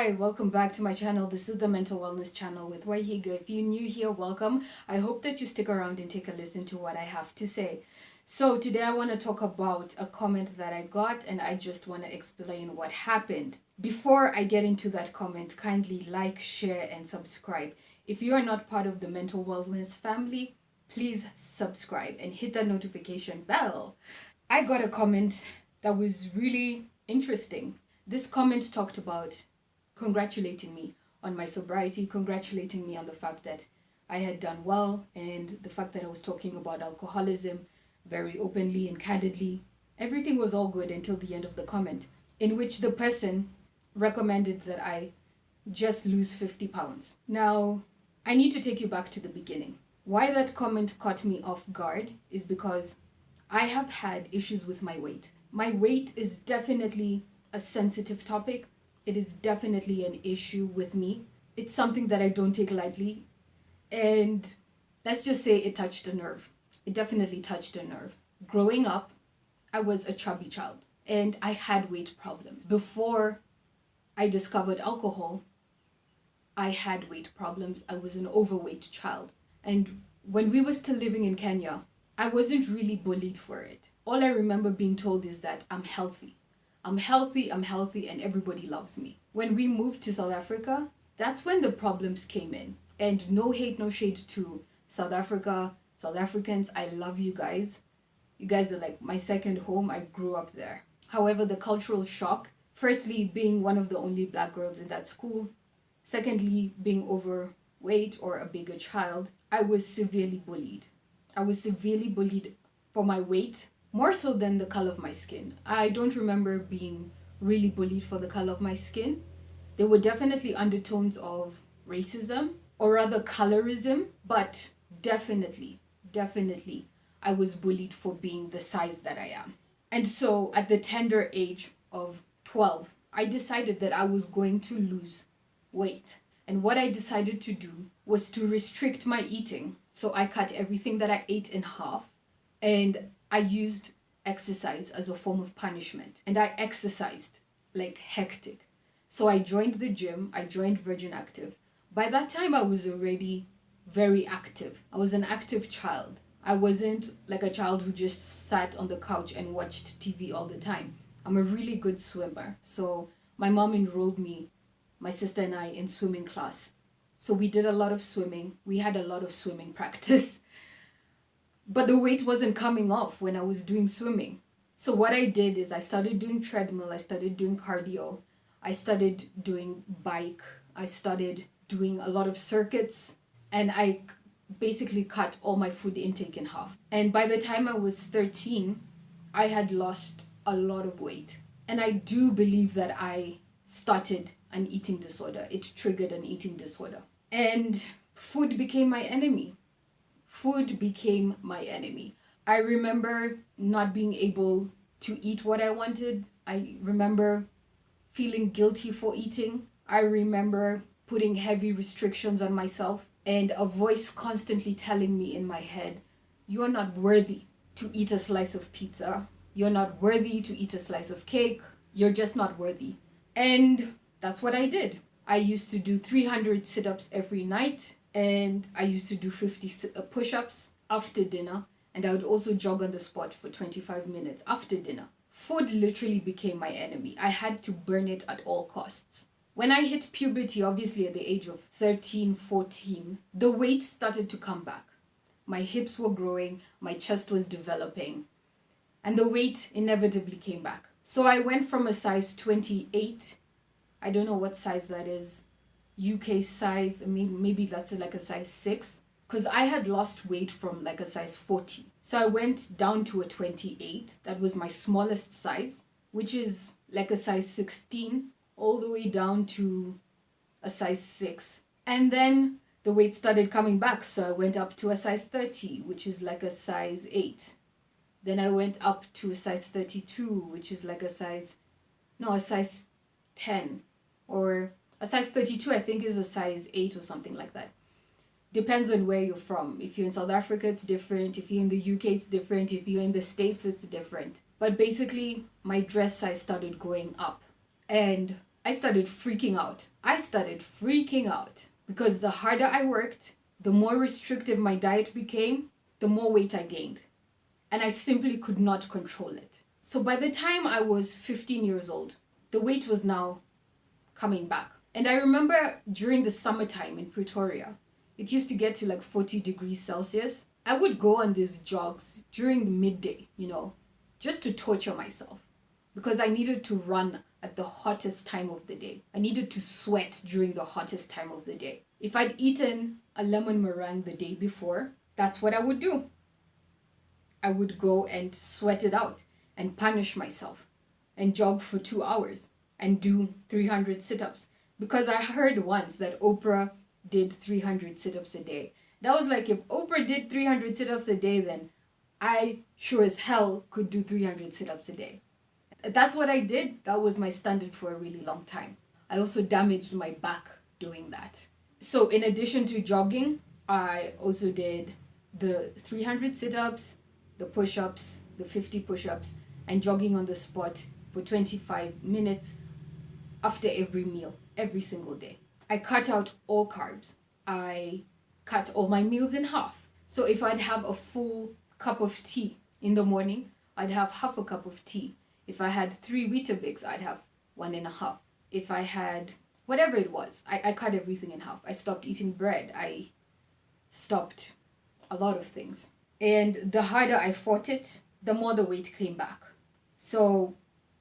Hi, welcome back to my channel. This is the Mental Wellness channel with Waihiga. If you're new here, welcome. I hope that you stick around and take a listen to what I have to say. So today I want to talk about a comment that I got, and I just want to explain what happened. Before I get into that comment, kindly like, share, and subscribe. If you are not part of the Mental Wellness family, please subscribe and hit that notification bell. I got a comment that was really interesting. This comment talked about congratulating me on my sobriety, congratulating me on the fact that I had done well, and the fact that I was talking about alcoholism very openly and candidly. Everything was all good until the end of the comment, in which the person recommended that I just lose 50 pounds. Now, I need to take you back to the beginning. Why that comment caught me off guard is because I have had issues with my weight. My weight is definitely a sensitive topic. It is definitely an issue with me. It's something that I don't take lightly. And let's just say it touched a nerve. It definitely touched a nerve. Growing up, I was a chubby child and I had weight problems. Before I discovered alcohol, I had weight problems. I was an overweight child. And when we were still living in Kenya, I wasn't really bullied for it. All I remember being told is that I'm healthy, and everybody loves me. When we moved to South Africa, that's when the problems came in. And no hate, no shade to South Africa, South Africans. I love you guys. You guys are like my second home. I grew up there. However, the cultural shock, firstly, being one of the only black girls in that school, secondly, being overweight or a bigger child, I was severely bullied. I was severely bullied for my weight, more so than the color of my skin. I don't remember being really bullied for the color of my skin. There were definitely undertones of racism, or rather colorism, but definitely, I was bullied for being the size that I am. And so at the tender age of 12, I decided that I was going to lose weight. And what I decided to do was to restrict my eating. So I cut everything that I ate in half, and I used exercise as a form of punishment. And I exercised like hectic. So I joined the gym, I joined Virgin Active. By that time, I was already very active. I was an active child. I wasn't like a child who just sat on the couch and watched TV all the time. I'm a really good swimmer. So my mom enrolled me, my sister and I, in swimming class. So we did a lot of swimming. We had a lot of swimming practice. But the weight wasn't coming off when I was doing swimming. So what I did is I started doing treadmill, I started doing cardio, I started doing bike, I started doing a lot of circuits, and I basically cut all my food intake in half. And by the time I was 13, I had lost a lot of weight. And I do believe that I started an eating disorder. It triggered an eating disorder. And food became my enemy. Food became my enemy. I remember not being able to eat what I wanted. I remember feeling guilty for eating. I remember putting heavy restrictions on myself, and a voice constantly telling me in my head, you are not worthy to eat a slice of pizza. You're not worthy to eat a slice of cake. You're just not worthy. And that's what I did. I used to do 300 sit-ups every night, and I used to do 50 push-ups after dinner, and I would also jog on the spot for 25 minutes after dinner. Food literally became my enemy. I had to burn it at all costs. When I hit puberty, obviously at the age of 13, 14, the weight started to come back. My hips were growing, my chest was developing, and the weight inevitably came back. So I went from a size 28, I don't know what size that is, UK size, maybe that's like a size 6, because I had lost weight from like a size 40. So I went down to a 28, that was my smallest size, which is like a size 16, all the way down to a size 6. And then the weight started coming back, so I went up to a size 30, which is like a size 8. Then I went up to a size 32, which is like a size 10, or a size 32, I think, is a size 8 or something like that. Depends on where you're from. If you're in South Africa, it's different. If you're in the UK, it's different. If you're in the States, it's different. But basically, my dress size started going up. And I started freaking out. Because the harder I worked, the more restrictive my diet became, the more weight I gained. And I simply could not control it. So by the time I was 15 years old, the weight was now coming back. And I remember during the summertime in Pretoria, it used to get to like 40 degrees Celsius. I would go on these jogs during the midday, just to torture myself because I needed to run at the hottest time of the day. I needed to sweat during the hottest time of the day. If I'd eaten a lemon meringue the day before, that's what I would do. I would go and sweat it out and punish myself and jog for 2 hours and do 300 sit-ups. Because I heard once that Oprah did 300 sit-ups a day. That was like, if Oprah did 300 sit-ups a day, then I sure as hell could do 300 sit-ups a day. That's what I did. That was my standard for a really long time. I also damaged my back doing that. So in addition to jogging, I also did the 300 sit-ups, the push-ups, the 50 push-ups, and jogging on the spot for 25 minutes after every meal, every single day. I cut out all carbs. I cut all my meals in half. So if I'd have a full cup of tea in the morning, I'd have half a cup of tea. If I had 3 Weetabix, I'd have 1.5. If I had whatever it was, I cut everything in half. I stopped eating bread. I stopped a lot of things. And the harder I fought it, the more the weight came back. So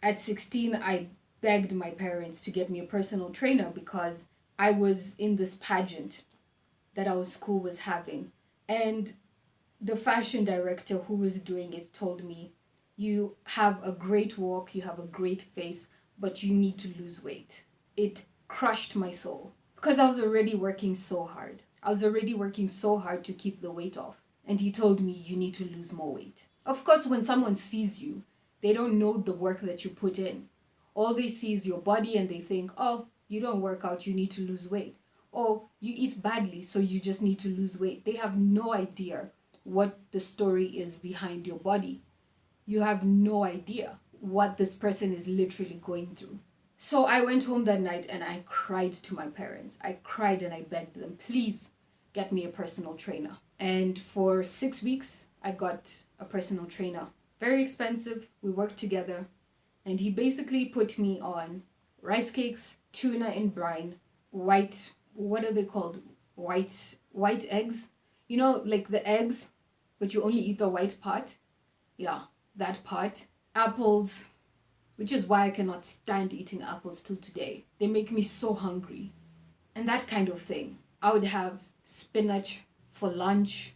at 16, I begged my parents to get me a personal trainer because I was in this pageant that our school was having. And the fashion director who was doing it told me, you have a great walk, you have a great face, but you need to lose weight. It crushed my soul because I was already working so hard. To keep the weight off. And he told me, you need to lose more weight. Of course, when someone sees you, they don't know the work that you put in. All they see is your body and they think, oh, you don't work out, you need to lose weight. Or you eat badly, so you just need to lose weight. They have no idea what the story is behind your body. You have no idea what this person is literally going through. So I went home that night and I cried to my parents. I cried and I begged them, please get me a personal trainer. And for 6 weeks, I got a personal trainer. Very expensive. We worked together. And he basically put me on rice cakes, tuna in brine, what are they called? White eggs. Like the eggs, but you only eat the white part. Yeah, that part. Apples, which is why I cannot stand eating apples till today. They make me so hungry. And that kind of thing. I would have spinach for lunch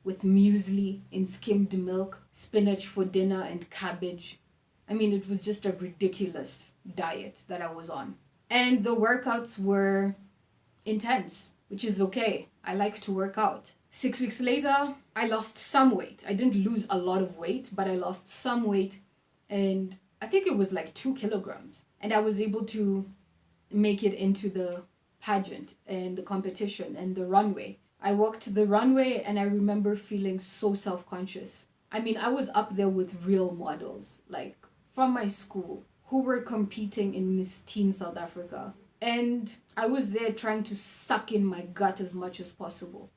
with muesli in skimmed milk, spinach for dinner and cabbage. I mean, it was just a ridiculous diet that I was on. And the workouts were intense, which is okay. I like to work out. 6 weeks later, I lost some weight. I didn't lose a lot of weight, but I lost some weight. And I think it was like 2 kilograms. And I was able to make it into the pageant and the competition and the runway. I walked the runway and I remember feeling so self-conscious. I mean, I was up there with real models, like from my school, who were competing in Miss Teen South Africa. And I was there trying to suck in my gut as much as possible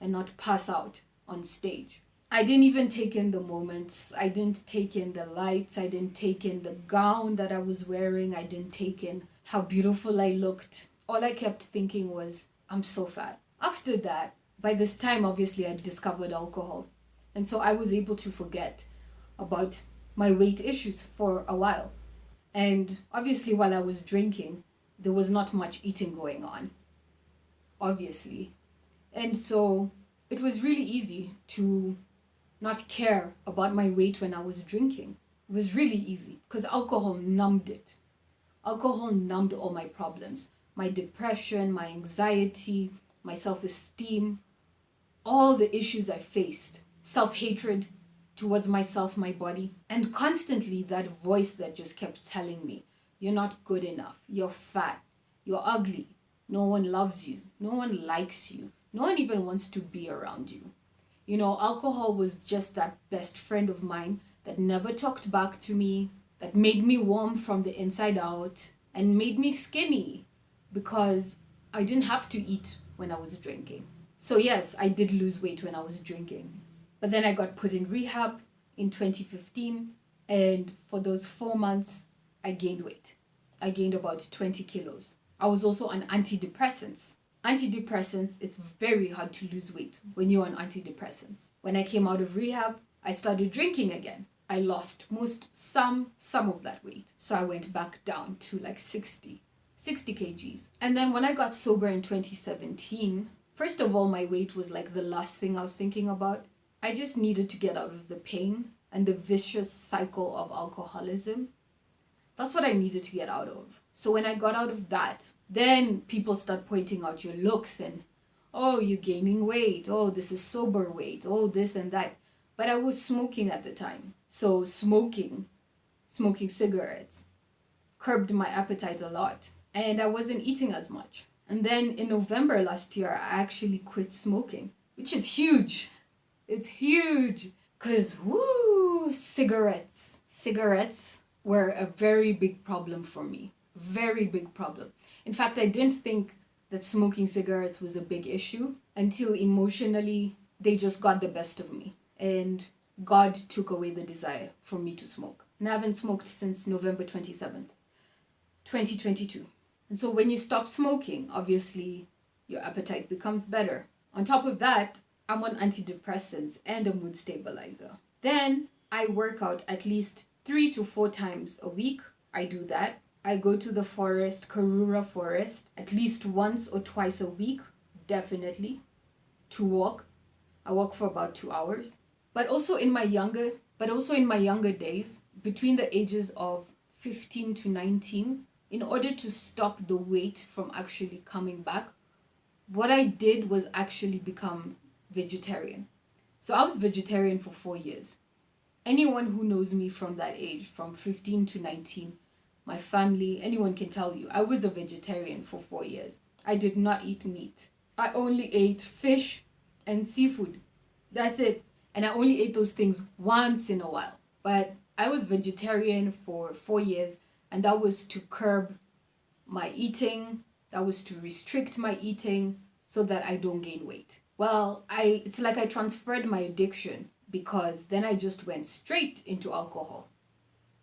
and not pass out on stage. I didn't even take in the moments. I didn't take in the lights. I didn't take in the gown that I was wearing. I didn't take in how beautiful I looked. All I kept thinking was, I'm so fat. After that, by this time, obviously, I discovered alcohol. And so I was able to forget about my weight issues for a while. And obviously, while I was drinking, there was not much eating going on, obviously. And so it was really easy to not care about my weight when I was drinking. It was really easy because alcohol numbed it. Alcohol numbed all my problems, my depression, my anxiety, my self-esteem, all the issues I faced, self-hatred towards myself, my body, and constantly that voice that just kept telling me, you're not good enough, you're fat, you're ugly, no one loves you, no one likes you, no one even wants to be around you. Alcohol was just that best friend of mine that never talked back to me, that made me warm from the inside out, and made me skinny because I didn't have to eat when I was drinking. So yes, I did lose weight when I was drinking. But then I got put in rehab in 2015, and for those 4 months, I gained weight. I gained about 20 kilos. I was also on antidepressants. Antidepressants, it's very hard to lose weight when you're on antidepressants. When I came out of rehab, I started drinking again. I lost some of that weight. So I went back down to like 60 kgs. And then when I got sober in 2017, first of all, my weight was like the last thing I was thinking about. I just needed to get out of the pain and the vicious cycle of alcoholism. That's what I needed to get out of. So when I got out of that, then people start pointing out your looks and, oh, you're gaining weight. Oh, this is sober weight. Oh, this and that. But I was smoking at the time. So smoking cigarettes curbed my appetite a lot. And I wasn't eating as much. And then in November last year, I actually quit smoking, which is huge. It's huge. Because, cigarettes were a very big problem for me. Very big problem. In fact, I didn't think that smoking cigarettes was a big issue until emotionally they just got the best of me. And God took away the desire for me to smoke. And I haven't smoked since November 27th, 2022. And so when you stop smoking, obviously your appetite becomes better. On top of that, I'm on antidepressants and a mood stabilizer. Then I work out at least 3 to 4 times a week. I do that. I go to the forest, Karura Forest, at least once or twice a week, definitely, to walk. I walk for about 2 hours. But also in my younger days, between the ages of 15 to 19, in order to stop the weight from actually coming back, what I did was actually become vegetarian. So I was vegetarian for 4 years. Anyone who knows me from that age, from 15 to 19, my family, anyone can tell you, I was a vegetarian for 4 years. I did not eat meat. I only ate fish and seafood. That's it. And I only ate those things once in a while. But I was vegetarian for 4 years, and that was to curb my eating. That was to restrict my eating so that I don't gain weight. Well, it's like I transferred my addiction, because then I just went straight into alcohol.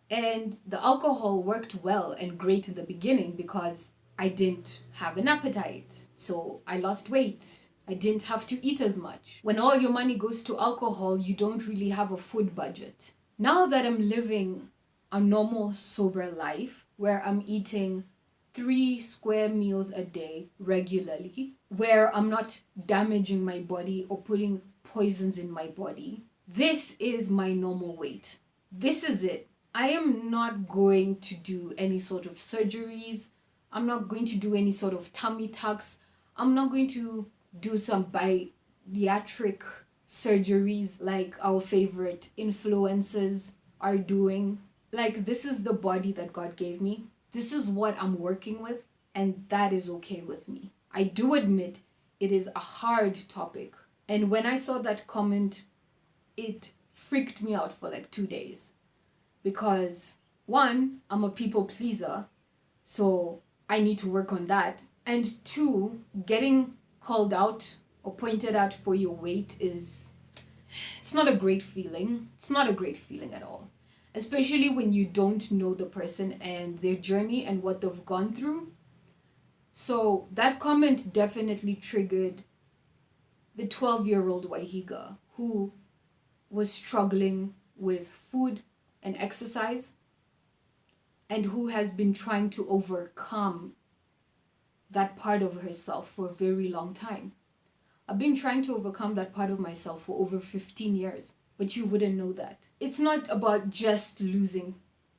And the alcohol worked well and great in the beginning because I didn't have an appetite. So I lost weight. I didn't have to eat as much. When all your money goes to alcohol, you don't really have a food budget. Now that I'm living a normal, sober life where I'm eating 3 square meals a day regularly, where I'm not damaging my body or putting poisons in my body, this is my normal weight. This is it. I am not going to do any sort of surgeries. I'm not going to do any sort of tummy tucks. I'm not going to do some bariatric surgeries like our favorite influencers are doing. Like, this is the body that God gave me. This is what I'm working with, and that is okay with me. I do admit it is a hard topic. And when I saw that comment, it freaked me out for like 2 days. Because 1, I'm a people pleaser, so I need to work on that. And 2, getting called out or pointed out for your weight it's not a great feeling. It's not a great feeling at all. Especially when you don't know the person and their journey and what they've gone through. So that comment definitely triggered the 12-year-old Waihiga who was struggling with food and exercise, and who has been trying to overcome that part of herself for a very long time. I've been trying to overcome that part of myself for over 15 years, but you wouldn't know that. It's not about just losing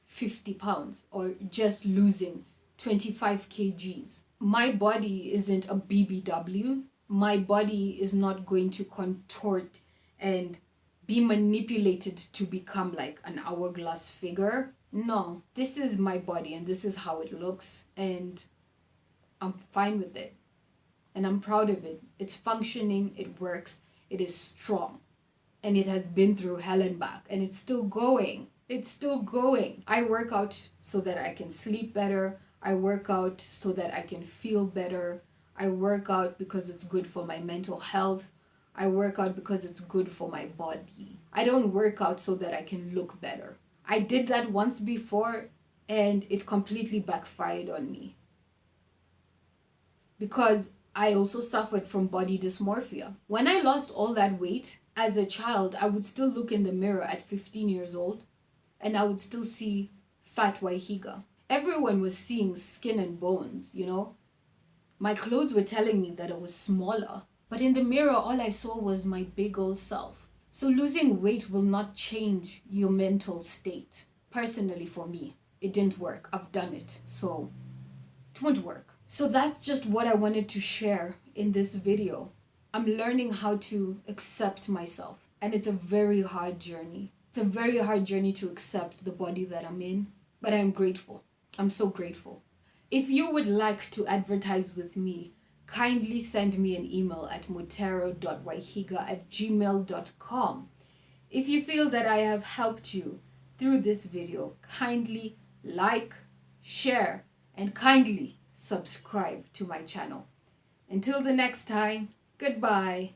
50 pounds or just losing 25 kgs. My body isn't a BBW. My body is not going to contort and be manipulated to become like an hourglass figure. No, this is my body and this is how it looks, and I'm fine with it. And I'm proud of it. It's functioning, it works, it is strong. And it has been through hell and back, and it's still going. It's still going. I work out so that I can sleep better. I work out so that I can feel better. I work out because it's good for my mental health. I work out because it's good for my body. I don't work out so that I can look better. I did that once before and it completely backfired on me because I also suffered from body dysmorphia. When I lost all that weight as a child, I would still look in the mirror at 15 years old and I would still see fat Waihiga. Everyone was seeing skin and bones, you know? My clothes were telling me that I was smaller, but in the mirror, all I saw was my big old self. So losing weight will not change your mental state. Personally, for me, it didn't work. I've done it, so it won't work. So that's just what I wanted to share in this video. I'm learning how to accept myself, and it's a very hard journey. It's a very hard journey to accept the body that I'm in, but I'm grateful. I'm so grateful. If you would like to advertise with me, kindly send me an email at mutero.waihiga@gmail.com. If you feel that I have helped you through this video, kindly like, share, and kindly subscribe to my channel. Until the next time, goodbye.